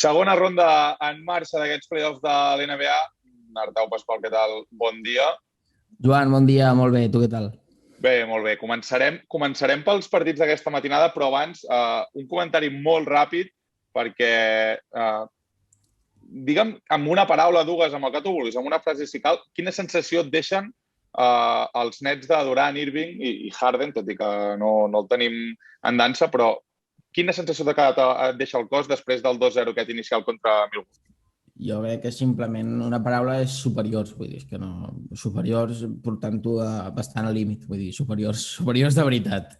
Segona ronda en marxa d'aquests playoffs de l'NBA. Artau Pasqual, què tal? Bon dia. Joan, bon dia, molt bé. Tu què tal? Bé, molt bé. Començarem pels partits d'aquesta matinada, però abans un comentari molt ràpid perquè, digue'm, amb una paraula, dues, amb el que tu vulguis, amb una frase si cal, quina sensació et deixen els nets de Durant, Irving i Harden, tot i que no el tenim en dansa, però quina sensació et deixa el cos després del 2-0 aquest inicial contra Milwaukee? Jo crec que simplement una paraula és superiors, vull dir, és que no... Superiors portant-ho bastant al límit, vull dir, superiors de veritat.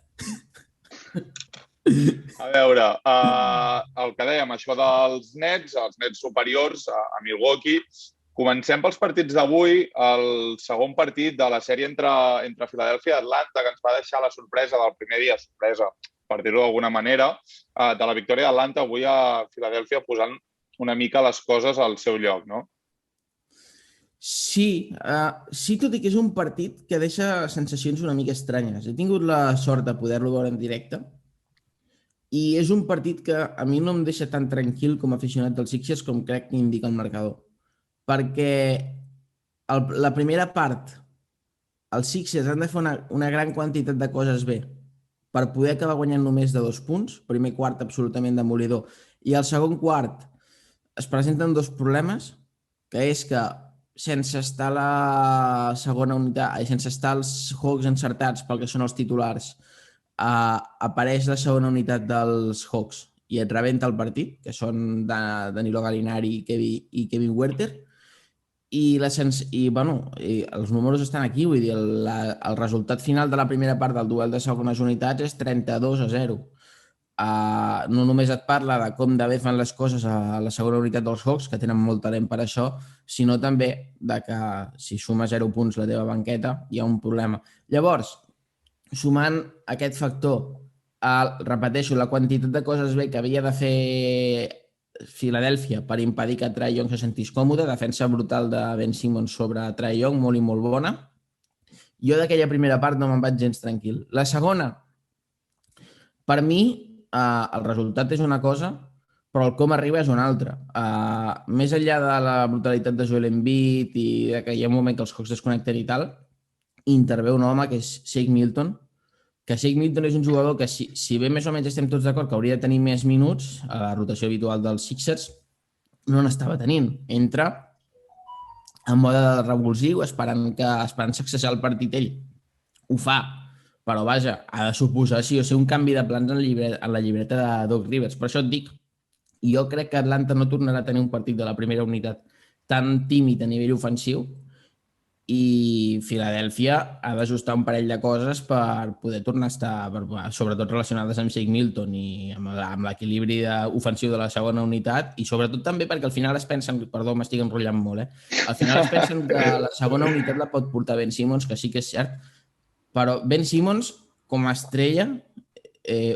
A veure, el que dèiem, això dels nets, els nets superiors a Milwaukee. Comencem pels partits d'avui. El segon partit de la sèrie entre Filadèlfia i Atlanta, que ens va deixar la sorpresa del primer dia, sorpresa, per dir-ho d'alguna manera, de la victòria d'Atlanta avui a Filadèlfia posant una mica les coses al seu lloc, no? Sí, tot i que és un partit que deixa sensacions una mica estranyes. He tingut la sort de poder-lo veure en directe i és un partit que a mi no em deixa tan tranquil com a aficionat dels Sixers com crec que indica el marcador. Perquè la primera part, els Sixers han de fer una gran quantitat de coses bé per poder acabar guanyant només de 2 punts. Primer quart absolutament demolidor. I al segon quart es presenten dos problemes, que és que sense estar la segona unitat, sense estar els Hawks encertats pel que són els titulars, apareix la segona unitat dels Hawks i et rebenta el partit, que són Danilo Gallinari i Kevin Huerter, i els números estan aquí, vull dir, el resultat final de la primera part del duel de segones unitats és 32-0. No només et parla de com de bé fan les coses a la segona unitat dels Hawks, que tenen molt talent per això, sinó també de que si suma 0 punts la teva banqueta hi ha un problema. Llavors, sumant aquest factor, repeteixo, la quantitat de coses bé que havia de fer Filadèlfia per impedir que Trae Young se sentís còmode, defensa brutal de Ben Simmons sobre Trae Young, molt i molt bona. Jo d'aquella primera part no me'n vaig gens tranquil. La segona, per mi, el resultat és una cosa, però el com arriba és una altra. Més enllà de la brutalitat de Joel Embiid i que hi ha un moment que els Hawks desconnecten i tal, intervé un home que és Shake Milton, que Shake Milton és un jugador que, si bé més o menys estem tots d'acord que hauria de tenir més minuts a la rotació habitual dels Sixers, no n'estava tenint. Entra en mode revulsiu, esperant sacsejar el partit ell. Ho fa, però vaja, ha de suposar sí o sí un canvi de plans en la llibreta de Doc Rivers. Per això et dic, jo crec que Atlanta no tornarà a tenir un partit de la primera unitat tan tímid a nivell ofensiu i Filadèlfia ha d'ajustar un parell de coses per poder tornar a estar, sobretot relacionades amb Shake Milton i amb l'equilibri ofensiu de la segona unitat, i sobretot també perquè al final es pensen, perdó, m'estic enrotllant molt, al final es pensen que la segona unitat la pot portar Ben Simmons, que sí que és cert, però Ben Simmons com a estrella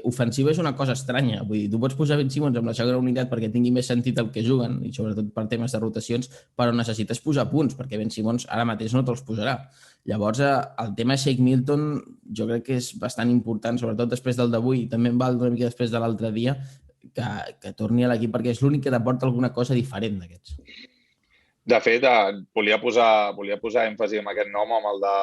ofensiva és una cosa estranya. Vull dir, tu pots posar Ben Simmons amb la segona unitat perquè tingui més sentit el que juguen i sobretot per temes de rotacions, però necessites posar punts perquè Ben Simmons ara mateix no te'ls posarà. Llavors, el tema Shake Milton jo crec que és bastant important, sobretot després del d'avui, i també em val una mica després de l'altre dia, que torni a l'equip perquè és l'únic que t'aporta alguna cosa diferent d'aquests. De fet, volia posar èmfasi en aquest nom, amb el de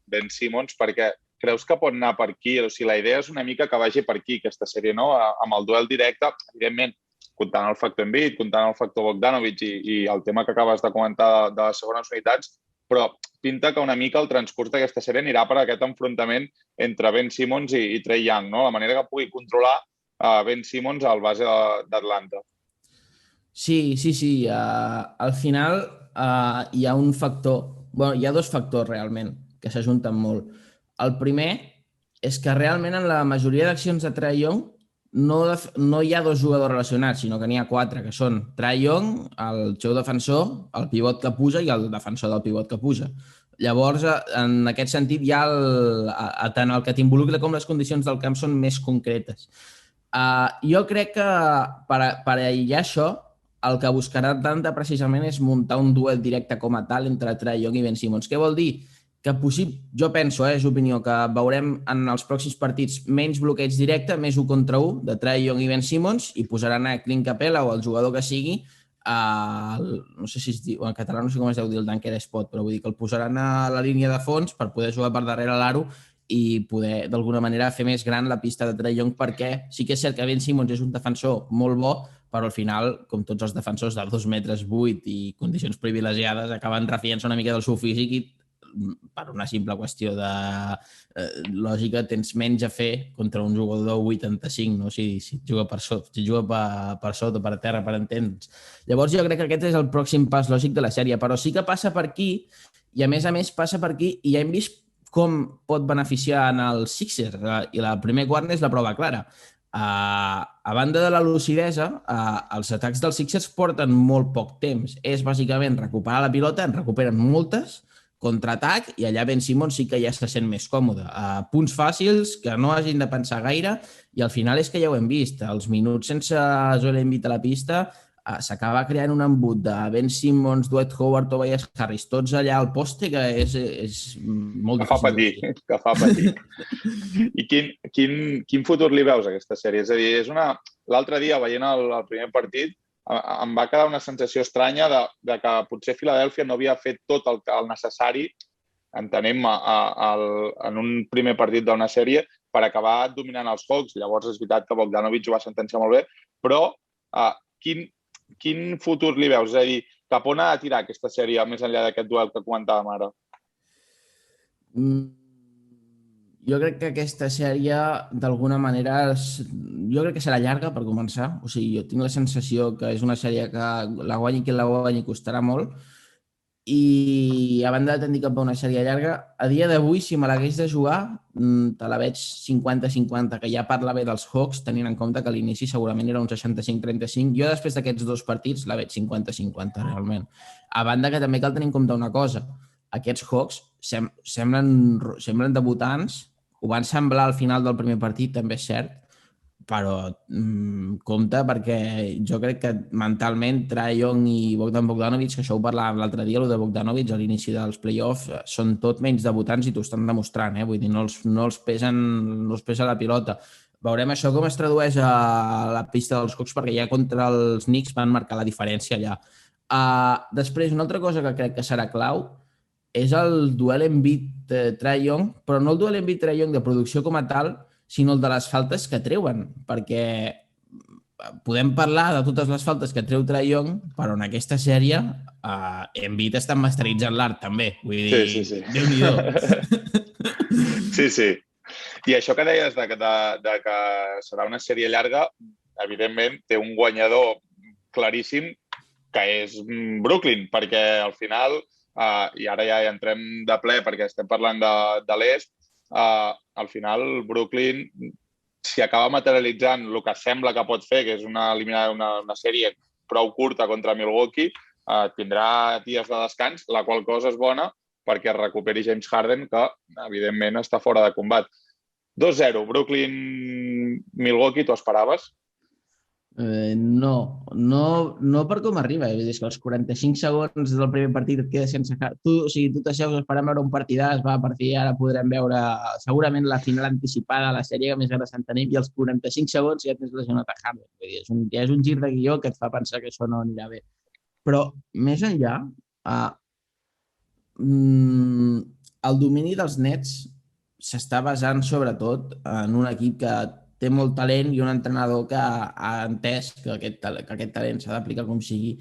Ben Simmons, perquè creus que pot anar per aquí? O sigui, la idea és una mica que vagi per aquí, aquesta sèrie, no? Amb el duel directe, evidentment, comptant el factor Embiid, comptant el factor Bogdanovic i el tema que acabes de comentar de les segones unitats, però pinta que una mica el transcurs d'aquesta sèrie anirà per aquest enfrontament entre Ben Simmons i Trae Young, no? La manera que pugui controlar Ben Simmons al base d'Atlanta. Sí. Al final hi ha un factor... Bueno, hi ha dos factors realment que s'ajunten molt. El primer és que realment en la majoria d'accions de Trae Young no hi ha dos jugadors relacionats, sinó que n'hi ha 4, que són Trae Young, el seu defensor, el pivot que puja i el defensor del pivot que puja. Llavors, en aquest sentit, ja tant el que t'involucra com les condicions del camp són més concretes. Jo crec que per aïllar això, el que buscarà Atlanta precisament és muntar un duel directe com a tal entre Trae Young i Ben Simmons. Què vol dir? jo penso, és opinió, que veurem en els pròxims partits menys bloqueig directe, més 1 contra 1 de Trae Young i Ben Simmons, i posaran a Clint Capela o el jugador que sigui, no sé si es diu, en català no sé com es deu dir el dunker spot, però vull dir que el posaran a la línia de fons per poder jugar per darrere l'aro i poder, d'alguna manera, fer més gran la pista de Trae Young, perquè sí que és cert que Ben Simmons és un defensor molt bo, però al final, com tots els defensors de 2 metres 8 i condicions privilegiades, acaben refiant-se una mica del seu físic i per una simple qüestió de lògica, tens menys a fer contra un jugador de 85, no? Si juga per sota, si juga per sota, per terra, per entens. Llavors jo crec que aquest és el pròxim pas lògic de la sèrie, però sí que passa per aquí, i a més passa per aquí, i ja hem vist com pot beneficiar en el Sixers, i el primer quart és la prova clara. A banda de la lucidesa, els atacs dels Sixers porten molt poc temps. És bàsicament recuperar la pilota, en recuperen moltes, contraatac, i allà Ben Simmons sí que ja se sent més còmode. Punts fàcils, que no hagin de pensar gaire, i al final és que ja ho hem vist. Els minuts sense Joel Embiid a la pista s'acaba creant un embut de Ben Simmons, Dwight Howard, Tobias Harris, tots allà al poste, que és molt difícil. Que fa patir. I quin futur li veus a aquesta sèrie? És a dir, l'altre dia, veient el primer partit, em va quedar una sensació estranya de que potser Filadèlfia no havia fet tot el necessari, entenem, en un primer partit d'una sèrie per acabar dominant els Hawks. Llavors és veritat que Bogdanovic ho va sentenciar molt bé, però quin futur li veus? És a dir, cap on ha de tirar aquesta sèrie més enllà d'aquest duel que comentàvem ara? Jo crec que aquesta sèrie, d'alguna manera, jo crec que serà llarga, per començar. O sigui, jo tinc la sensació que és una sèrie que la guanyi qui la guanyi costarà molt. I a banda de tenir cap a una sèrie llarga, a dia d'avui, si me l'hagués de jugar, te la veig 50-50, que ja parla bé dels Hawks, tenint en compte que a l'inici segurament era un 65-35. Jo després d'aquests 2 partits la veig 50-50, realment. A banda que també cal tenir en compte una cosa. Aquests Hawks semblen debutants. Ho van semblar al final del primer partit, també és cert, però compte, perquè jo crec que mentalment Trae Young i Bogdan Bogdanovic, que això ho parlàvem l'altre dia, el de Bogdanovic a l'inici dels play-offs, són tot menys debutants i t'ho estan demostrant, vull dir, no els pesa la pilota. Veurem això com es tradueix a la pista dels Hawks, perquè ja contra els Knicks van marcar la diferència allà. Després, una altra cosa que crec que serà clau és el duel Embiid-Trae Young, però no el duel Embiid-Trae Young de producció com a tal, sinó el de les faltes que treuen, perquè podem parlar de totes les faltes que treu Trae Young, però en aquesta sèrie Embiid està masteritzant l'art també, vull dir, sí. Déu-n'hi-do. Sí. I això que deies de que serà una sèrie llarga, evidentment té un guanyador claríssim, que és Brooklyn, perquè al final, i ara ja hi entrem de ple perquè estem parlant de l'est, al final Brooklyn, si acaba materialitzant el que sembla que pot fer, que és eliminar una sèrie prou curta contra Milwaukee, tindrà dies de descans, la qual cosa és bona perquè recuperi James Harden, que evidentment està fora de combat. 2-0, Brooklyn-Milwaukee, t'ho esperaves? No per com arriba. És que els 45 segons del primer partit et quedes sense... Tu t'asseus esperant veure un partidàs, a partir ara podrem veure segurament la final anticipada de la sèrie que més ganes en tenim, i els 45 segons ja tens lesionat a Harden. Ja és un gir de guió que et fa pensar que això no anirà bé. Però més enllà, el domini dels Nets s'està basant sobretot en un equip que té molt talent i un entrenador que ha entès que aquest talent s'ha d'aplicar com sigui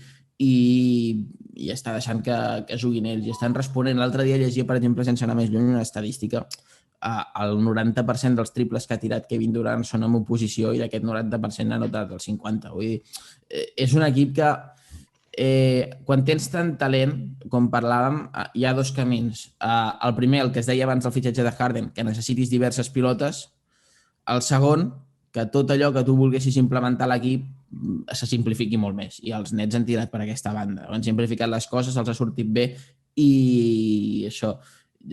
i està deixant que juguin ells i estan responent. L'altre dia llegia, per exemple, sense anar més lluny, una estadística. El 90% dels triples que ha tirat Kevin Durant són en oposició i d'aquest 90% n'ha notat el 50%. Vull dir, és un equip que quan tens tant talent, com parlàvem, hi ha 2 camins. El primer, el que es deia abans del fitxatge de Harden, que necessitis diverses pilotes. El segon, que tot allò que tu volguessis implementar a l'equip se simplifiqui molt més. I els Nets han tirat per aquesta banda. Han simplificat les coses, els ha sortit bé i això.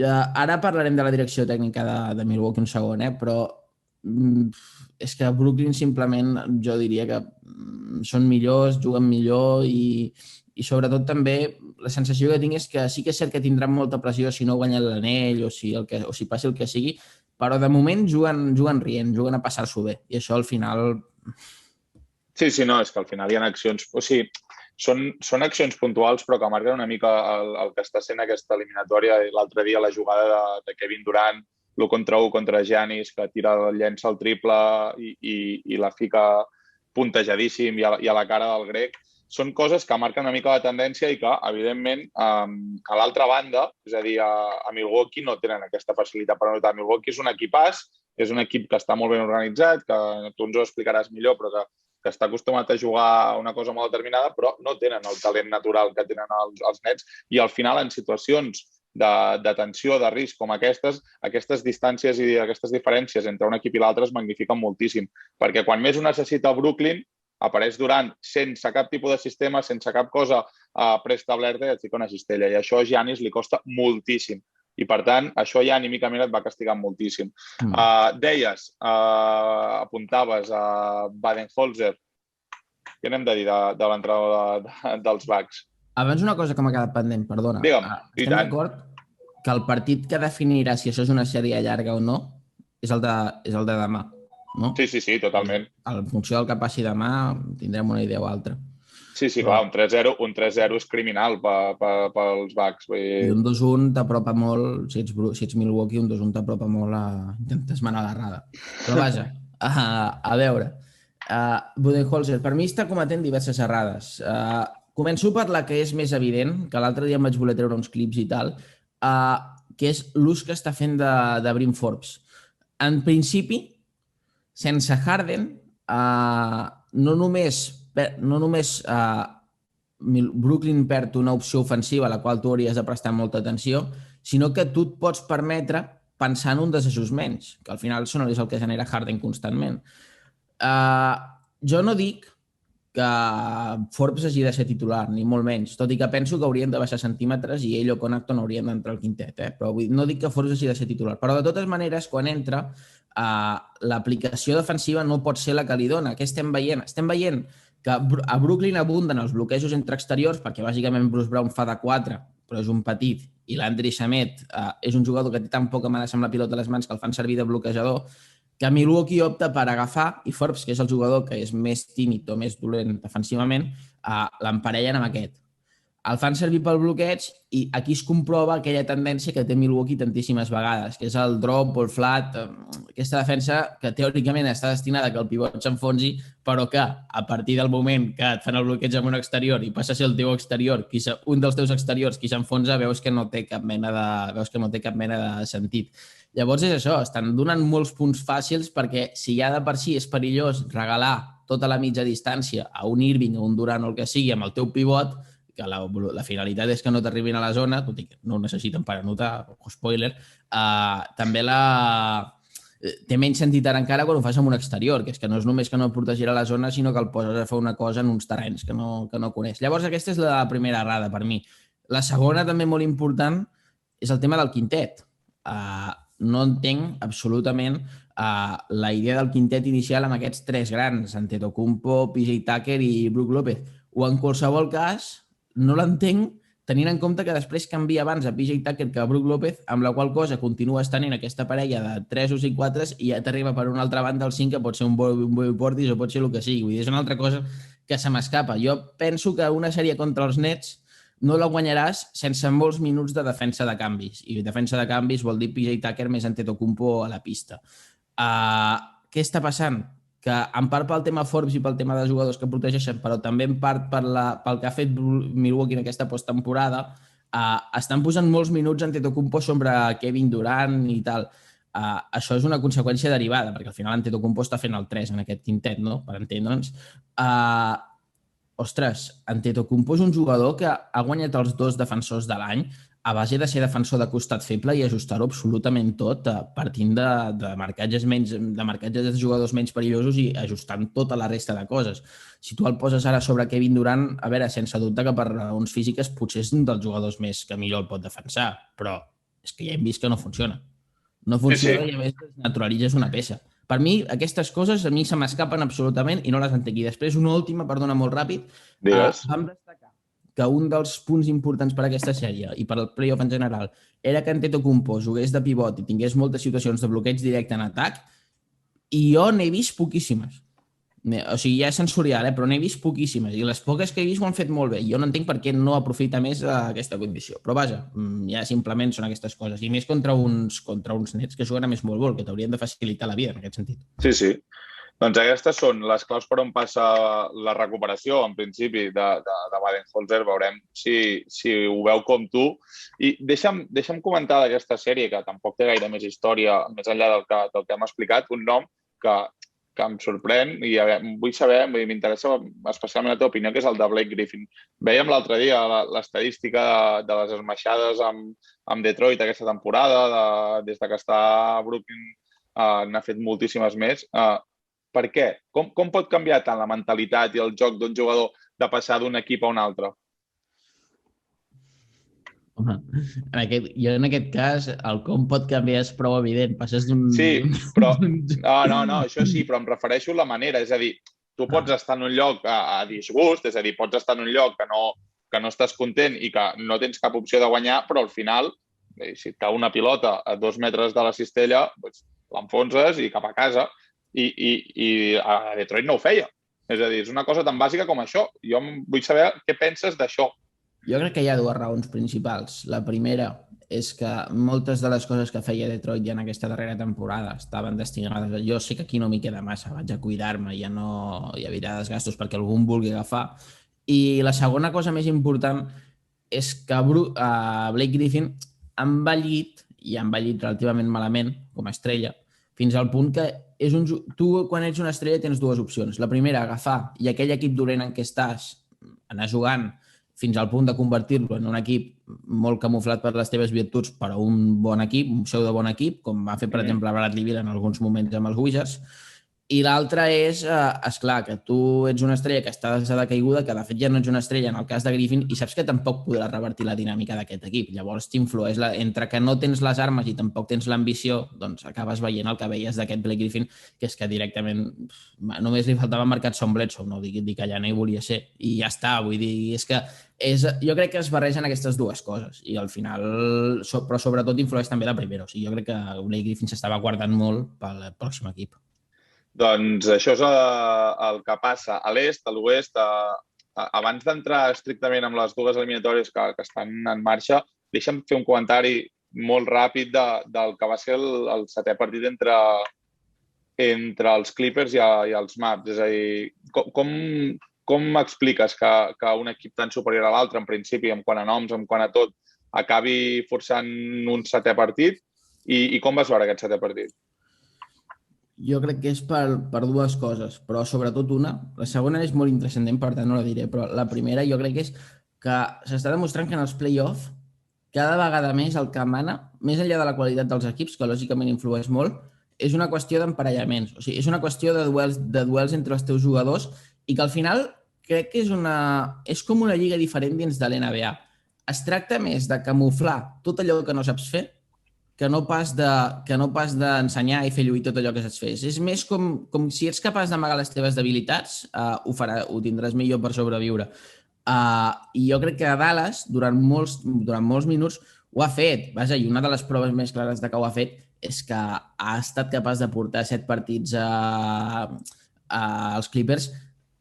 Ara parlarem de la direcció tècnica de Milwaukee un segon, però és que Brooklyn simplement jo diria que són millors, juguen millor i I sobretot també la sensació que tinc és que sí que és cert que tindran molta pressió si no guanyen l'anell o si passi el que sigui, però de moment juguen rient, juguen a passar-s'ho bé. I això al final... Sí, no, és que al final hi ha accions... O sigui, són accions puntuals però que marquen una mica el que està sent aquesta eliminatòria. L'altre dia la jugada de Kevin Durant, l'1 contra 1 contra Giannis, que llença el triple i la fica puntejadíssim i a la cara del grec. Són coses que marquen una mica la tendència i que, evidentment, a l'altra banda, és a dir, a Milwaukee no tenen aquesta facilitat per anotar. Milwaukee és un equipàs, és un equip que està molt ben organitzat, que tu ens ho explicaràs millor, però que està acostumat a jugar una cosa molt determinada, però no tenen el talent natural que tenen els Nets i al final en situacions de tensió, de risc com aquestes distàncies i aquestes diferències entre un equip i l'altre es magnifiquen moltíssim, perquè quan més ho necessita Brooklyn, apareix Durant sense cap tipus de sistema, sense cap cosa preestablerta i et fica una cistella. I això a Giannis li costa moltíssim. I, per tant, això ja anímicament et va castigant moltíssim. Deies, apuntaves a Baden-Holzer. Què n'hem de dir de l'entrada dels Bucks? Abans una cosa que m'ha quedat pendent, perdona. Digue'm, estem d'acord que el partit que definirà si això és una sèrie llarga o no és el de demà, no? Sí, totalment. En funció del que passi demà tindrem una idea o altra. Sí, clar, un 3-0 és criminal pels Bucks. I un 2-1 t'apropa molt, si ets Milwaukee, un 2-1 t'apropa molt a intentar esmenar l'errada. Però vaja, a veure, Budenholzer, per mi està cometent diverses errades. Començo per la que és més evident, que l'altre dia em vaig voler treure uns clips i tal, que és l'ús que està fent de Bryn Forbes. En principi, sense Harden, no només Brooklyn perd una opció ofensiva a la qual tu hauries de prestar molta atenció, sinó que tu et pots permetre pensar en un desajust menys, que al final és el que genera Harden constantment. Jo no dic que Forbes hagi de ser titular, ni molt menys, tot i que penso que haurien de baixar centímetres i ell o Connaughton haurien d'entrar al quintet, però no dic que Forbes hagi de ser titular. Però de totes maneres, quan entra, l'aplicació defensiva no pot ser la que li dona. Què estem veient? Estem veient que a Brooklyn abunden els bloquejos entre exteriors, perquè bàsicament Bruce Brown fa de 4, però és un petit, i l'Andri Shamet és un jugador que té tan poca amenaça amb la pilota a les mans que el fan servir de bloquejador, que Milwaukee opta per agafar i Forbes, que és el jugador que és més tímid o més dolent defensivament, l'emparellen amb aquest. El fan servir pel bloqueig i aquí es comprova aquella tendència que té Milwaukee tantíssimes vegades, que és el drop o el flat, aquesta defensa que teòricament està destinada a que el pivot s'enfonsi, però que a partir del moment que et fan el bloqueig amb un exterior i passa a ser el teu exterior, un dels teus exteriors qui s'enfonsa, veus que no té cap mena de sentit. Llavors és això, estan donant molts punts fàcils perquè si ja de per si és perillós regalar tota la mitja distància a un Irving o un Durant o el que sigui amb el teu pivot, que la finalitat és que no t'arribin a la zona, tot i que no ho necessiten per anotar, o spoiler, també té menys sentit ara encara quan ho fas amb un exterior, que és que no és només que no protegirà la zona, sinó que el poses a fer una cosa en uns terrenys que no coneix. Llavors aquesta és la primera errada per mi. La segona, també molt important, és el tema del quintet. No entenc absolutament la idea del quintet inicial amb aquests tres grans, Antetokounmpo, PJ Tucker i Brook López. O en qualsevol cas, no l'entenc tenint en compte que després canvia abans a PJ Tucker que a Brook López, amb la qual cosa continua tenint aquesta parella de 3 o 5 4 i ja t'arriba per una altra banda el 5, que pot ser un Bobby Portis o pot ser el que sigui. Vull dir, és una altra cosa que se m'escapa. Jo penso que una sèrie contra els Nets no la guanyaràs sense molts minuts de defensa de canvis. I defensa de canvis vol dir PJ Tucker més Antetokounmpo a la pista. Què està passant? Que en part pel tema Forbes i pel tema de jugadors que protegeixen, però també en part pel que ha fet Milwaukee en aquesta posttemporada, estan posant molts minuts Antetokounmpo sobre Kevin Durant i tal. Això és una conseqüència derivada, perquè al final Antetokounmpo està fent el 3 en aquest quintet, no? Per entendre'ns. Ostres, Antetokounmpo és un jugador que ha guanyat els 2 defensors de l'any a base de ser defensor de costat feble i ajustar-ho absolutament tot partint de marcatges de jugadors menys perillosos i ajustant tota la resta de coses. Si tu el poses ara sobre Kevin Durant, a veure, sense dubte que per raons físiques potser és un dels jugadors més que millor el pot defensar, però és que ja hem vist que no funciona. No funciona i a més naturalitzes una peça. Per mi, aquestes coses a mi se m'escapen absolutament i no les entenc. I després, una última, perdona, molt ràpid. Vam destacar que un dels punts importants per a aquesta sèrie i per al playoff en general era que Antetokounmpo jugués de pivot i tingués moltes situacions de bloqueig directe en atac, i jo n'he vist poquíssimes. O sigui, ja és sensorial, però n'he vist poquíssimes. I les poques que he vist ho han fet molt bé. Jo no entenc per què no aprofita més aquesta condició. Però vaja, ja simplement són aquestes coses. I més contra uns nets que juguen a més molt vol, que t'haurien de facilitar la vida en aquest sentit. Sí, sí. Doncs aquestes són les claus per on passa la recuperació, en principi, de Baden-Holzer. Veurem si ho veu com tu. I deixa'm comentar d'aquesta sèrie, que tampoc té gaire més història, més enllà del que hem explicat, un nom que em sorprèn i vull saber, m'interessa especialment la teva opinió, que és el de Blake Griffin. Vèiem l'altre dia l'estadística de les esmaixades amb Detroit aquesta temporada, des que està a Brooklyn n'ha fet moltíssimes més. Per què? Com pot canviar tant la mentalitat i el joc d'un jugador de passar d'un equip a un altre? Home, en aquest cas, el com pot canviar és prou evident. Passes d'un... Sí, però... No, això sí, però em refereixo a la manera. És a dir, tu pots estar en un lloc a disgust, és a dir, pots estar en un lloc que no estàs content i que no tens cap opció de guanyar, però al final, si et cau una pilota a 2 metres de la cistella, doncs l'enfonses i cap a casa. I a Detroit no ho feia. És a dir, és una cosa tan bàsica com això. Jo vull saber què penses d'això. Jo crec que hi ha dues raons principals. La primera és que moltes de les coses que feia Detroit ja en aquesta darrera temporada estaven destinades. Jo sé que aquí no m'hi queda massa, vaig a cuidar-me, ja no hi haurà desgastos perquè algú em vulgui agafar. I la segona cosa més important és que Blake Griffin ha envellit, i ha envellit relativament malament com a estrella, fins al punt que tu, quan ets una estrella, tens dues opcions. La primera, agafar, i aquell equip dolent en què estàs, anar jugant fins al punt de convertir-lo en un equip molt camuflat per les teves virtuts, però un bon equip, un pseudo bon equip, com va fer, per exemple, Bradley Beal en alguns moments amb els Wizards. I l'altra és, esclar, que tu ets una estrella que està de caiguda, que de fet ja no ets una estrella en el cas de Griffin, i saps que tampoc podrà revertir la dinàmica d'aquest equip. Llavors t'influeix, entre que no tens les armes i tampoc tens l'ambició, doncs acabes veient el que veies d'aquest Blake Griffin, que és que directament només li faltava marcar Son Bledsoe, no dic que allà no hi volia ser, i ja està, vull dir, és que jo crec que es barregen aquestes dues coses i al final, però sobretot influeix també la primera, o sigui, jo crec que Blake Griffin s'estava guardant molt pel pròxim equip. Doncs això és el que passa a l'est, a l'oest. Abans d'entrar estrictament amb les dues eliminatòries que estan en marxa, deixa'm fer un comentari molt ràpid del que va ser el setè partit entre els Clippers i els Mavs. És a dir, com expliques que un equip tan superior a l'altre, en principi, en quant a noms, en quant a tot, acabi forçant un setè partit? I com vas veure aquest setè partit? Jo crec que és per dues coses, però sobretot una. La segona és molt intrascendent, per tant no la diré, però la primera jo crec que és que s'està demostrant que en els play-off cada vegada més el que mana, més enllà de la qualitat dels equips, que lògicament influeix molt, és una qüestió d'emparellaments. O sigui, és una qüestió de duels entre els teus jugadors i que al final crec que és com una lliga diferent dins de l'NBA. Es tracta més de camuflar tot allò que no saps fer que no pas d'ensenyar i fer lluir tot allò que saps fer. És més com si ets capaç d'amagar les teves debilitats, ho tindràs millor per sobreviure. I jo crec que a Dallas, durant molts minuts, ho ha fet. Vaja, i una de les proves més clares de que ho ha fet és que ha estat capaç de portar 7 partits als Clippers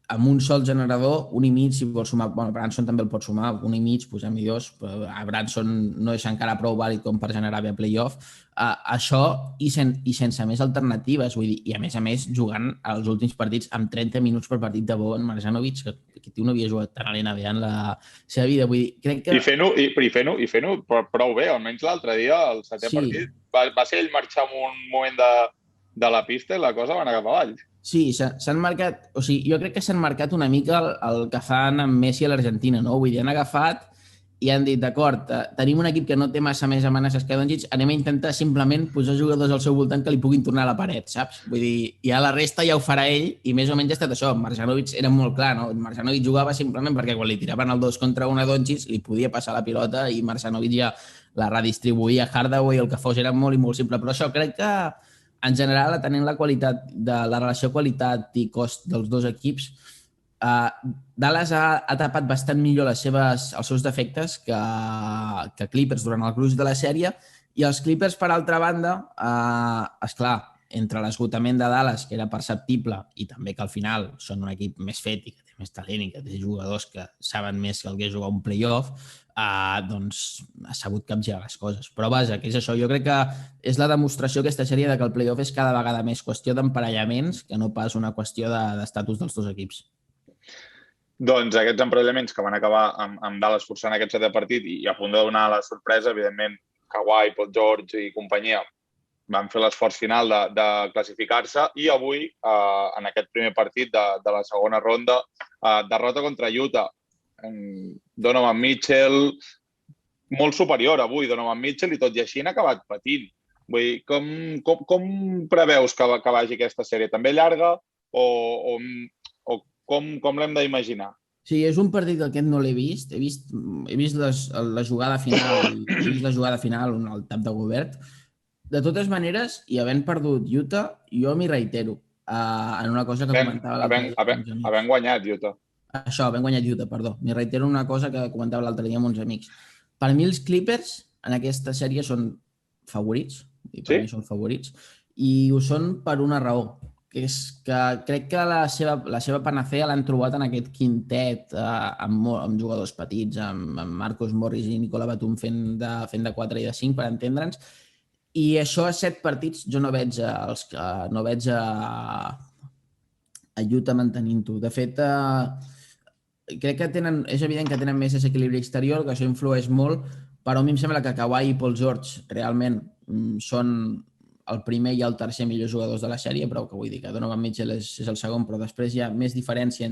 amb un sol generador, 1,5, si vols sumar, bueno, Branson també el pot sumar, 1,5, posem-hi 2, però a Branson no és encara prou vàlid com per generar bé a playoff. Això i sense més alternatives, vull dir, i a més jugant els últims partits amb 30 minuts per partit de Boban Marjanovic, que aquest tio no havia jugat tant a l'NBA en la seva vida, vull dir, crec que... I fent-ho prou bé, almenys l'altre dia, el setè partit, va ser ell marxar en un moment de la pista i la cosa va anar cap avall. Sí, s'han marcat, o sigui, jo crec que s'han marcat una mica el que fan amb Messi a l'Argentina, no? Vull dir, han agafat i han dit, d'acord, tenim un equip que no té massa més amenaces que Doncic, anem a intentar simplement posar jugadors al seu voltant que li puguin tornar a la paret, saps? Vull dir, ja la resta ja ho farà ell i més o menys ha estat això. Marjanovic era molt clar, no? Marjanovic jugava simplement perquè quan li tiraven el 2 contra 1 a Doncic li podia passar la pilota i Marjanovic ja la redistribuïa a Hardaway, el que fos era molt i molt simple, però això crec que en general, atenent la qualitat de la relació qualitat i cost dels dos equips, Dallas ha tapat bastant millor els seus defectes que Clippers durant el gruix de la sèrie, i els Clippers, per altra banda, esclar, entre l'esgotament de Dallas, que era perceptible, i també que al final són un equip més fet i que té més talent i que té jugadors que saben més que el que és jugar un playoff, doncs ha sabut capgirar les coses. Però vaja, que és això. Jo crec que és la demostració aquesta sèrie de que el playoff és cada vegada més qüestió d'emparellaments que no pas una qüestió d'estatus dels dos equips. Doncs aquests emparellaments que van acabar amb Dallas forçant aquest setè partit i a punt de donar la sorpresa, evidentment, Kawhi, Paul George i companyia van fer l'esforç final de classificar-se i avui, en aquest primer partit de la segona ronda, derrota contra Utah. Donovan Mitchell, molt superior avui, Donovan Mitchell, i tot i així han acabat patint. Vull dir, com preveus que vagi aquesta sèrie? També llarga o com l'hem d'imaginar? Sí, és un partit que aquest no l'he vist. He vist la jugada final, el tap de Gobert. De totes maneres, i havent perdut Utah, jo m'hi reitero en una cosa que comentava l'altre dia. Havent guanyat Utah. Això, havent guanyat Utah, perdó. M'hi reitero una cosa que comentava l'altre dia amb uns amics. Per mi els Clippers en aquesta sèrie són favorits, i per mi són favorits, i ho són per una raó, que és que crec que la seva panacea l'han trobat en aquest quintet amb jugadors petits, amb Marcus Morris i Nicola Batum fent de 4 i de 5, per entendre'ns, i això a 7 partits jo no veig a Utah mantenint-ho. De fet, crec que és evident que tenen més desequilibri exterior, que això influeix molt, però a mi em sembla que Kawhi i Paul George realment són el primer i el tercer millors jugadors de la sèrie, però que vull dir que Donovan Mitchell és el segon, però després hi ha més diferència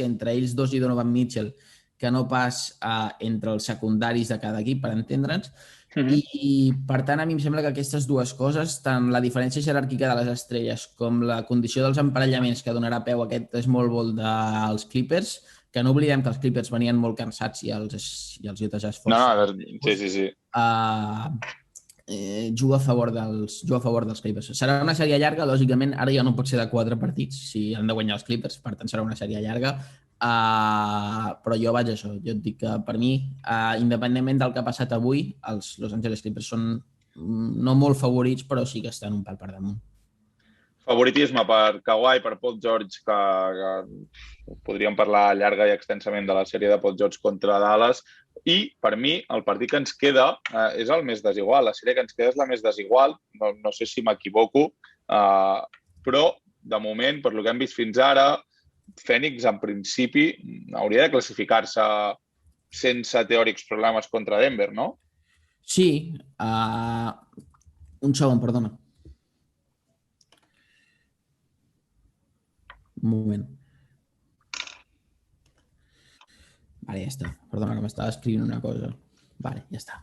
entre ells dos i Donovan Mitchell que no pas entre els secundaris de cada equip, per entendre'ns. I, per tant, a mi em sembla que aquestes dues coses, tant la diferència jeràrquica de les estrelles com la condició dels emparellaments que donarà peu a aquest small ball dels Clippers, que no oblidem que els Clippers venien molt cansats i els Utah Jazz força. Sí. Juga a favor dels Clippers. Serà una sèrie llarga, lògicament, ara ja no pot ser de 4 partits si han de guanyar els Clippers, per tant serà una sèrie llarga. Però jo vaig a això. Jo et dic que per mi, independentment del que ha passat avui, els Los Angeles Clippers són no molt favorits, però sí que estan un pèl per damunt. Favoritisme per Kawhi, per Paul George, que podríem parlar llarga i extensament de la sèrie de Paul George contra Dallas, i per mi el partit que ens queda és el més desigual. La sèrie que ens queda és la més desigual, no sé si m'equivoco, però de moment, per lo que hem vist fins ara, Phoenix, en principi, hauria de classificar-se sense teòrics problemes contra Denver, no? Sí. Un segon, perdona. Un moment. Vale, ja està. Perdona, que m'estava escrivint una cosa. Vale, ja està.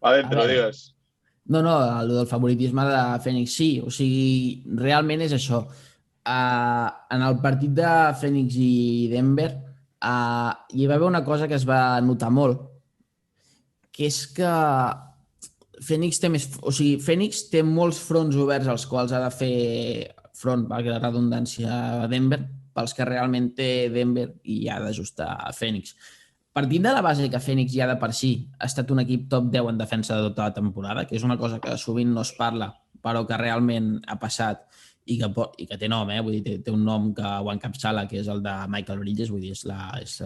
Adentro, digues. No, el del favoritisme de Phoenix sí. O sigui, realment és això. En el partit de Phoenix i Denver hi va haver una cosa que es va notar molt, que és que Phoenix té molts fronts oberts als quals ha de fer front, valgui la redundància, a Denver, pels que realment té Denver i ha d'ajustar a Phoenix. Partint de la base que Phoenix ja de per si ha estat un equip top 10 en defensa de tota la temporada, que és una cosa que sovint no es parla, però que realment ha passat i que té nom, vull dir, té un nom que ho encapçala, que és el de Michael Bridges, vull dir, és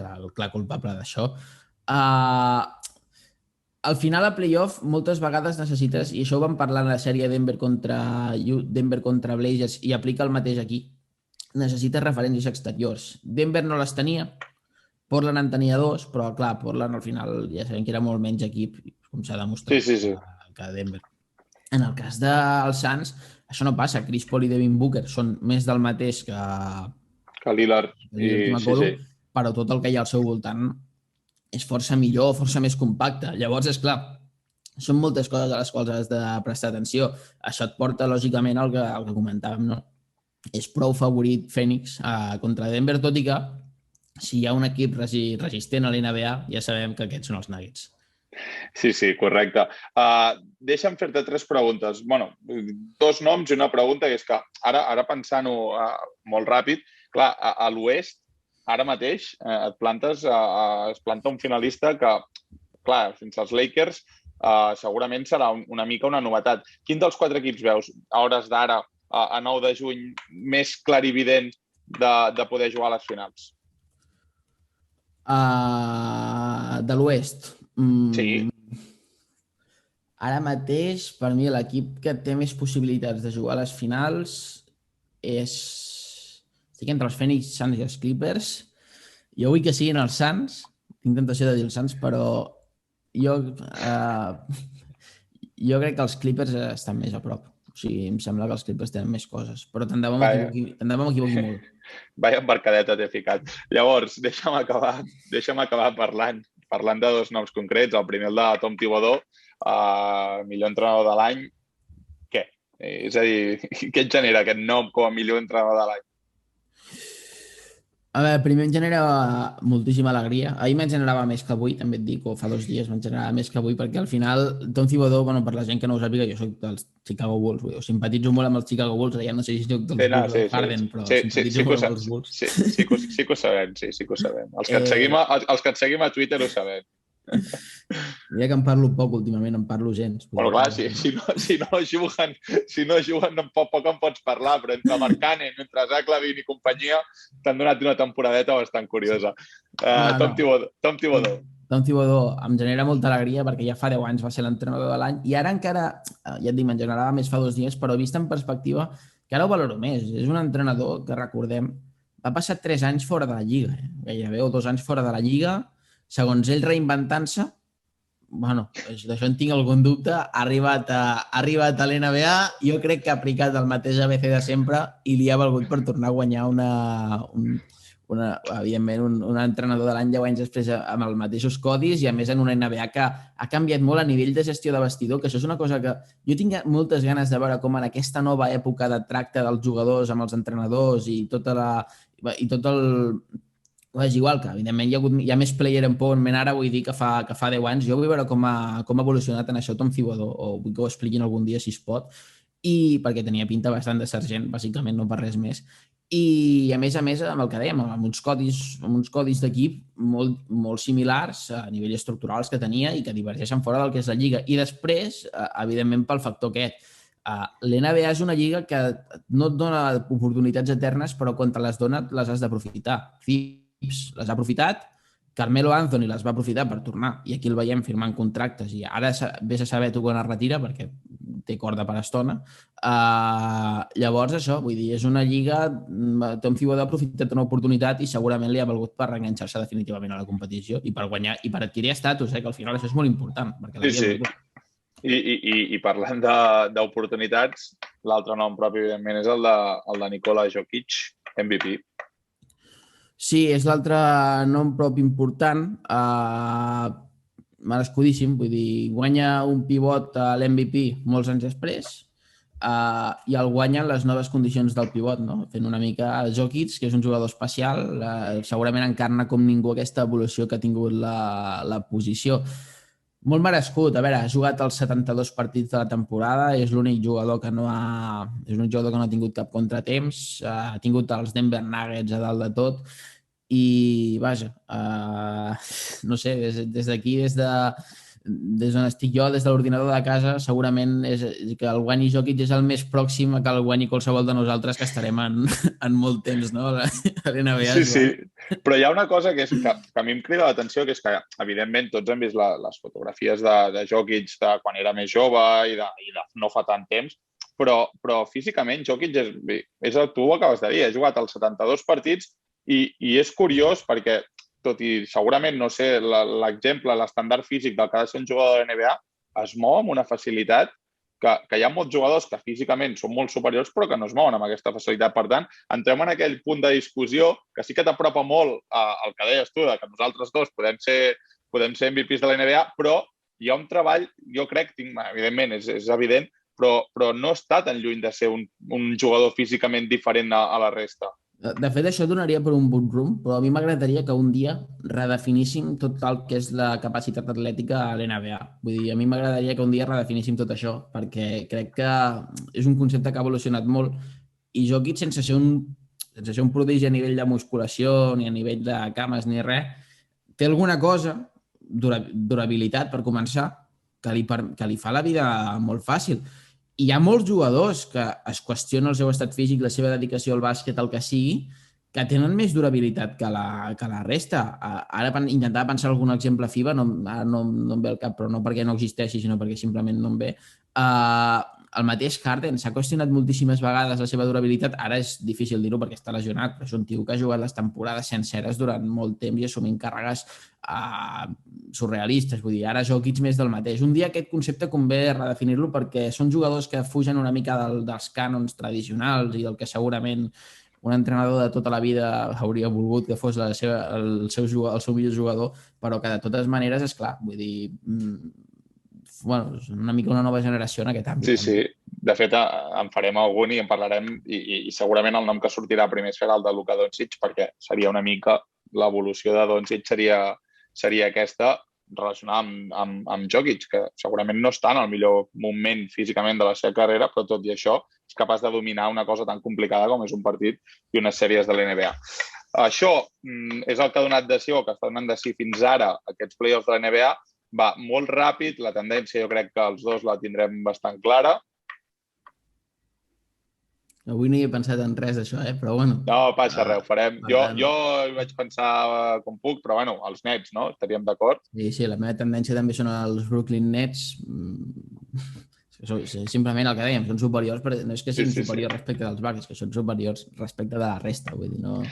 el clar culpable d'això. Al final, a playoff, moltes vegades necessites, i això ho vam parlar en la sèrie Denver contra Blazers, i aplica el mateix aquí, necessites referències exteriors. Denver no les tenia, Portland en tenia 2, però clar, Portland al final ja sabem que era molt menys equip, com s'ha demostrat que Denver. En el cas dels Suns, això no passa. Chris Paul i Devin Booker són més del mateix que Lillard i CJ. Però tot el que hi ha al seu voltant és força millor, força més compacte. Llavors, és clar, són moltes coses a les quals has de prestar atenció. Això et porta, lògicament, al que comentàvem, no? És prou favorit Phoenix contra Denver, tot i que si hi ha un equip resistent a l'NBA, ja sabem que aquests són els Nuggets. Sí, correcte. Deixa'm fer-te 3 preguntes. Bueno, 2 noms i una pregunta, que és que ara pensant-ho molt ràpid, clar, a l'oest, ara mateix es planta un finalista que, clar, fins als Lakers segurament serà una mica una novetat. Quin dels 4 equips veus a hores d'ara, a 9 de juny, més clarivident de poder jugar a les finals? De l'oest. Sí. Ara mateix, per mi, l'equip que té més possibilitats de jugar a les finals és... Estic entre els Phoenix Suns i els Clippers. Jo vull que siguin els Suns. Tinc tentació de dir els Suns, però jo, jo crec que els Clippers estan més a prop. O sigui, em sembla que els Clippers tenen més coses. Però tant de bo m'equivoqui molt. Vaya embarcadeta t'he ficat. Llavors, deixa'm acabar parlant de 2 noms concrets. El primer, el de Tom Thibodeau, millor entrenador de l'any. Què? És a dir, què et genera aquest nom com a millor entrenador de l'any? A veure, primer em genera moltíssima alegria. Ahir me'n generava més que avui, també et dic, o fa 2 dies me'n generava més que avui, perquè al final Tom Thibodeau, bueno, per la gent que no ho sàpiga, jo soc dels Chicago Bulls, jo simpatitzo molt amb els Chicago Bulls, ja no sé si soc dels Bulls o Harden, però simpatitzo molt amb els Bulls. Sí que ho sabem, sí que ho sabem. Els que et seguim a Twitter ho sabem. Mira que em parlo poc últimament, em parlo gens. Però clar, si no juguen poc en pots parlar, però entre Markkanen, entre Zach LaVine i companyia t'han donat una temporadeta bastant curiosa. Tom Thibodeau. Tom Thibodeau em genera molta alegria perquè ja fa 10 anys va ser l'entrenador de l'any i ara encara, ja et dic, me'n generava més fa 2 dies, però vist en perspectiva, que ara ho valoro més. És un entrenador que, recordem, va passar 3 anys fora de la Lliga, gairebé, o 2 anys fora de la Lliga, segons ell reinventant-se. Bueno, d'això en tinc algun dubte. Ha arribat a l'NBA, jo crec que ha aplicat el mateix ABC de sempre i li ha valgut per tornar a guanyar evidentment, un entrenador de l'any 10 anys després amb els mateixos codis i a més en una NBA que ha canviat molt a nivell de gestió de vestidor, que això és una cosa que jo tinc moltes ganes de veure com en aquesta nova època de tracte dels jugadors amb els entrenadors i tot el... És igual que, evidentment, hi ha més player empowerment ara, vull dir, que fa 10 anys. Jo vull veure com ha evolucionat en això Tom Thibodeau, o vull que ho expliquin algun dia si es pot, i perquè tenia pinta bastant de sergent, bàsicament, no per res més. I, a més, amb el que dèiem, amb uns codis d'equip molt similars a nivell estructurals que tenia i que divergeixen fora del que és la Lliga. I després, evidentment, pel factor aquest, l'NBA és una lliga que no et dona oportunitats eternes, però quan te les dona les has d'aprofitar. Les ha aprofitat, Carmelo Anthony les va aprofitar per tornar, i aquí el veiem firmant contractes, i ara vés a saber tu quan es retira, perquè té corda per estona. Llavors, això, vull dir, és una lliga... Tom Thibodeau ha aprofitat una oportunitat i segurament li ha valgut per reenganxar-se definitivament a la competició i per guanyar, i per adquirir estatus, que al final això és molt important. Sí. I parlant d'oportunitats, l'altre nom propi, evidentment, és el de Nikola Jokic, MVP. Sí, és l'altre nom propi important, merescudíssim, vull dir, guanya un pivot a l'MVP molts anys després i el guanya en les noves condicions del pivot, no? Fent una mica Jokic, que és un jugador especial, segurament encarna com ningú aquesta evolució que ha tingut la posició. Molt merescut. A veure, ha jugat els 72 partits de la temporada, és l'únic jugador que no ha tingut cap contratemps, ha tingut els Denver Nuggets a dalt de tot i, vaja, no sé, des d'aquí, des d'on estic jo, des de l'ordinador de casa, segurament que el guanyi Jokic és el més pròxim a que el guanyi qualsevol de nosaltres, que estarem en molt temps, no? A l'NBA. Sí. Però hi ha una cosa que a mi em crida l'atenció, que és que, evidentment, tots hem vist les fotografies de Jokic de quan era més jove i de no fa tant temps, però físicament Jokic tu ho acabes de dir, ha jugat els 72 partits i és curiós perquè, tot i segurament, no sé, l'exemple, l'estàndard físic del que ha de ser un jugador de NBA, es mou amb una facilitat que hi ha molts jugadors que físicament són molt superiors però que no es mouen amb aquesta facilitat. Per tant, entrem en aquell punt de discussió que sí que t'apropa molt al que deies tu, que nosaltres dos podem ser MVPs de la NBA, però hi ha un treball, jo crec, evidentment, és evident, però no està tan lluny de ser un jugador físicament diferent a la resta. De fet, això donaria per un boot room, però a mi m'agradaria que un dia redefiníssim tot el que és la capacitat atlètica a l'NBA. Vull dir, a mi m'agradaria que un dia redefiníssim tot això, perquè crec que és un concepte que ha evolucionat molt i Jokic, sense ser un prodigi a nivell de musculació, ni a nivell de cames, ni res, té alguna cosa, durabilitat per començar, que li fa la vida molt fàcil. I hi ha molts jugadors que es qüestionen el seu estat físic, la seva dedicació al bàsquet, el que sigui, que tenen més durabilitat que la resta. Ara intentava pensar algun exemple FIBA, ara no em ve al cap, però no perquè no existeixi, sinó perquè simplement no em ve. El mateix Harden s'ha qüestionat moltíssimes vegades la seva durabilitat. Ara és difícil dir-ho perquè està lesionat, però és un tio que ha jugat les temporades senceres durant molt temps i assumint càrregues surrealistes. Vull dir, ara Jokic més del mateix. Un dia aquest concepte convé redefinir-lo perquè són jugadors que fugen una mica dels cànons tradicionals i del que segurament un entrenador de tota la vida hauria volgut que fos el seu millor jugador, però que de totes maneres, és clar, vull dir, bueno, és una mica una nova generació en aquest àmbit. Sí, sí. De fet, en farem algun i en parlarem i segurament el nom que sortirà primer serà el de Luka Doncic, perquè seria una mica l'evolució de Doncic seria aquesta relacionada amb Jokic, que segurament no està en el millor moment físicament de la seva carrera, però tot i això és capaç de dominar una cosa tan complicada com és un partit i unes sèries de l'NBA. Això és el que ha donat de si o que està donant de si fins ara aquests playoffs de l'NBA. Va molt ràpid, la tendència jo crec que els dos la tindrem bastant clara. Avui no hi he pensat en res d'això, però bueno. No passa res, ho farem. Jo hi vaig pensar com puc, però bueno, els Nets, no? Estaríem d'acord? Sí, la meva tendència també són els Brooklyn Nets. Simplement el que dèiem, són superiors, però no és que siguin superiors respecte dels Bucks, és que són superiors respecte de la resta, vull dir, no...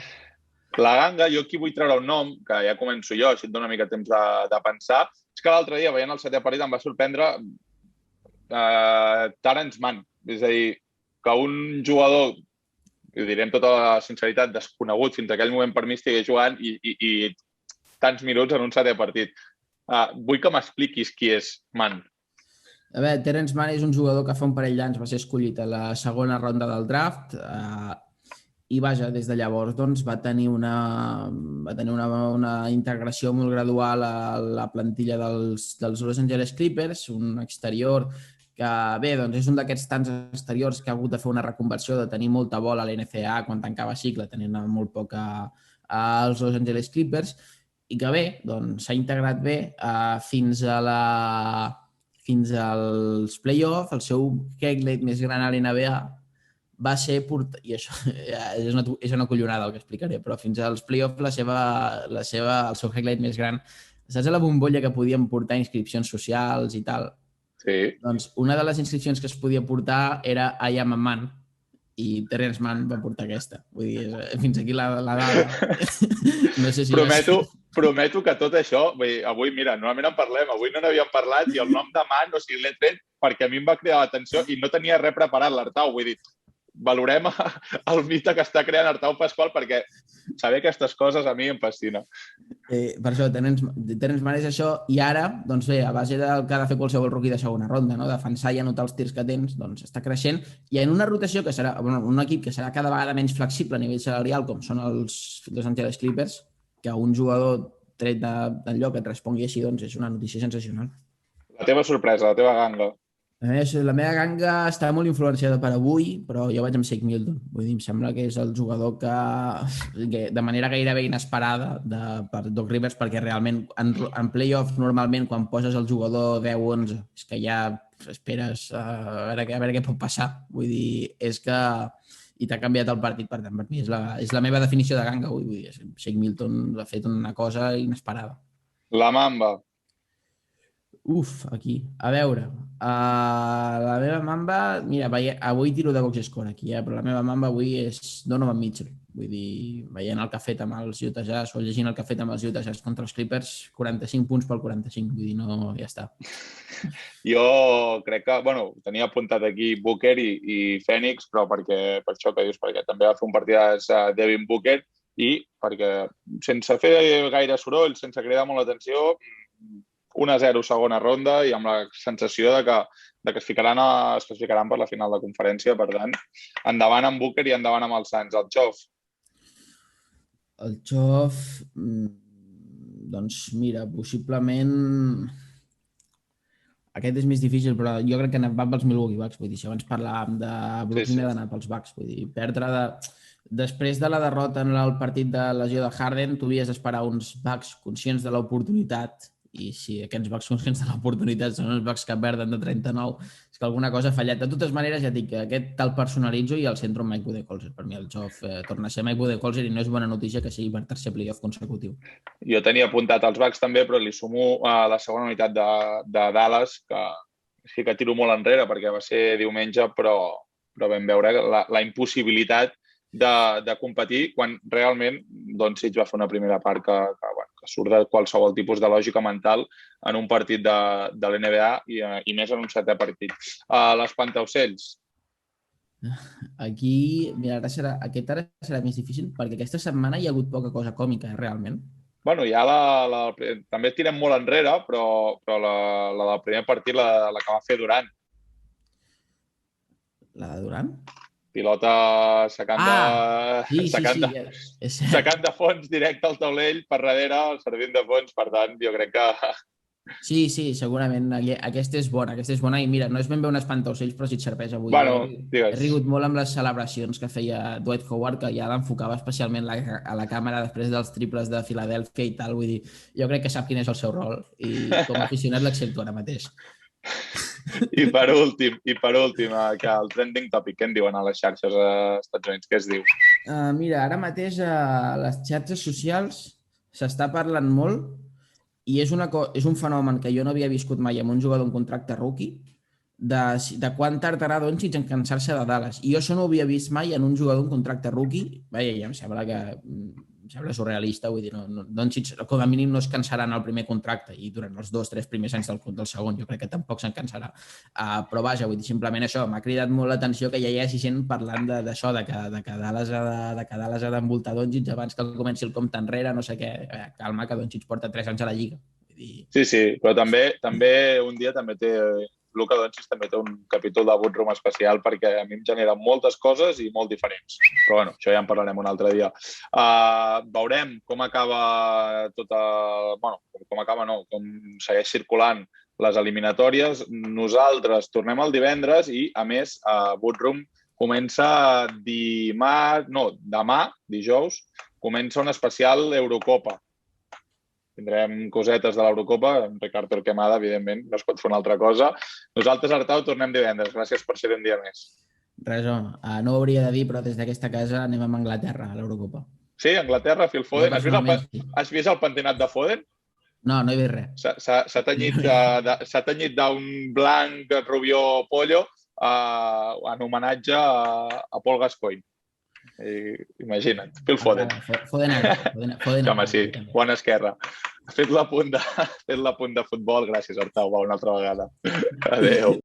La ganga, jo aquí vull treure un nom, que ja començo jo, així et dono una mica temps de pensar. És que l'altre dia, veient el setè partit, em va sorprendre Terrence Mann. És a dir, que un jugador, ho diré amb tota la sinceritat, desconegut fins a aquell moment per mi estigués jugant i tants minuts en un setè partit. Vull que m'expliquis qui és Mann. A veure, Terrence Mann és un jugador que fa un parell d'anys va ser escollit a la segona ronda del draft i vaja, des de llavors doncs, va tenir una integració molt gradual a la plantilla dels Los Angeles Clippers, un exterior que, bé, doncs és un d'aquests tants exteriors que ha hagut de fer una reconversió de tenir molta bola a l'NCAA quan tancava cicle, tenint molt poc als Los Angeles Clippers, i que bé, doncs s'ha integrat bé fins als play-offs. El seu highlight més gran a l'NBA va ser i això és una collonada el que explicaré, però fins als play-offs el seu highlight més gran, saps a la bombolla que podien portar inscripcions socials i tal? Sí. Doncs una de les inscripcions que es podia portar era I am a man, i Terrence Mann va portar aquesta. Vull dir, fins aquí la dada. No sé si prometo que tot això, avui, mira, normalment en parlem, avui no n'havíem parlat i el nom de Mann, o sigui, l'he tret perquè a mi em va cridar l'atenció i no tenia res preparat l'Artau, vull dir, valorem el mite que està creant Artau Pasqual perquè saber aquestes coses a mi em fascina. Per això, Terrence Mann és això, i ara, doncs bé, a base del que ha de fer qualsevol rookie de segona ronda, no? Defensar i anotar els tirs que tens, doncs està creixent, i en una rotació que serà, un equip que serà cada vegada menys flexible a nivell salarial, com són els Los Angeles Clippers, que un jugador tret d'enlloc et respongui així, doncs és una notícia sensacional. La teva sorpresa, la teva ganga. La meva ganga està molt influenciada per avui, però jo vaig amb Shake Milton. Vull dir, em sembla que és el jugador que de manera gairebé inesperada per Doc Rivers, perquè realment en playoff normalment quan poses el jugador 10-11 és que ja esperes a veure què pot passar. Vull dir, és que... I t'ha canviat el partit, per tant, per mi és la meva definició de ganga. Vull dir, Shake Milton ha fet una cosa inesperada. La Mamba. Aquí. A veure, la meva Mamba... Mira, avui tiro de box score aquí, però la meva Mamba avui és Donovan Mitchell. Vull dir, veient el que ha fet amb els Utah Jazz o llegint el que ha fet amb els Utah Jazz contra els Clippers, 45 punts pel 45. Vull dir, no, ja està. Jo crec que, bueno, tenia apuntat aquí Booker i Phoenix, però per això que dius, perquè també va fer un partidàs Devin Booker i perquè sense fer gaire soroll, sense cridar molt l'atenció, 1-0 segona ronda i amb la sensació de que es classificaran per la final de conferència. Per tant, endavant amb Booker i endavant amb els Suns. El Xof. El xof, doncs mira, possiblement... Aquest és més difícil, però jo crec que va pels Milwaukee Bucks. Vull dir, si abans parlàvem de Sí, Brooklyn, sí. he d'anar pels Bucks. Vull dir, perdre de... Després de la derrota en el partit de lesió de Harden, tu havies d'esperar uns Bucks conscients de l'oportunitat, i si aquests Bucks conscients de l'oportunitat són els Bucks que perden de 39, és que alguna cosa ha fallat. De totes maneres, ja dic que aquest te'l personalitzo i el centro Mike Budenholzer. Per mi el xof torna a ser Mike Budenholzer i no és bona notícia que sigui per tercer playoff consecutiu. Jo tenia apuntat els Bucks també, però li sumo a la segona unitat de Dallas, que sí que tiro molt enrere perquè va ser diumenge, però vam veure la impossibilitat de competir quan realment Doncic va fer una primera part que surt de qualsevol tipus de lògica mental en un partit de l'NBA i més en un setè partit. L'Espantaocells. Aquí, mira, aquest ara serà més difícil perquè aquesta setmana hi ha hagut poca cosa còmica, realment. Bueno, ja també tirem molt enrere, però la del primer partit, la que va fer Durant. La de Durant? Pilota sacant de fons directe al taulell per darrere, el servint de fons, per tant, jo crec que... Sí, segurament. Aquesta és bona i mira, no és ben bé un espantaocells, però sí et serveix avui. Bueno, he rigut molt amb les celebracions que feia Dwight Howard, que ja l'enfocava especialment a la càmera després dels triples de Filadèlfia i tal. Vull dir, jo crec que sap quin és el seu rol i com a aficionat l'accepto ara mateix. I per últim, que el trending topic, què en diuen a les xarxes als Estats Units? Què es diu? Mira, ara mateix a les xarxes socials s'està parlant molt i és un fenomen que jo no havia viscut mai amb un jugador en contracte rookie, de quan tardarà Doncic en cansar-se de Dallas. I jo això no ho havia vist mai en un jugador en contracte rookie. Vaja, ja em sembla surrealista, vull dir, Doncic com a mínim no es cansarà en el primer contracte i durant els 2-3 primers anys del segon, jo crec que tampoc se'n cansarà. Però vaja, vull dir, simplement això, m'ha cridat molt l'atenció que ja hi hagi gent parlant d'això, de que Dallas ha d'envoltar Doncic abans que comenci el compte enrere, no sé què. Calma, que Doncic porta 3 anys a la Lliga. Sí, però també un dia també té... Luka Doncic també té un capítol de Wood Room especial perquè a mi em genera moltes coses i molt diferents. Però bueno, això ja en parlarem un altre dia. Veurem com acaba com segueix circulant les eliminatòries. Nosaltres tornem el divendres i, a més, Wood Room comença demà, dijous, comença un especial Eurocopa. Tindrem cosetes de l'Eurocopa, amb Ricard Torquemada, evidentment, no es pot fer una altra cosa. Nosaltres, Artau, tornem divendres. Gràcies per ser un dia més. Res, home. No ho hauria de dir, però des d'aquesta casa anem amb Anglaterra a l'Eurocopa. Sí, Anglaterra, Phil Foden. Has vist el pentinat de Foden? No he vist res. S'ha tenyit d'un blanc rubió pollo en homenatge a Paul Gascoigne. Imagina't, Phil Foden. Foden. Home, sí, bona esquerra. Ha fet l'apunt de futbol. Gràcies, Artau, una altra vegada. Adéu.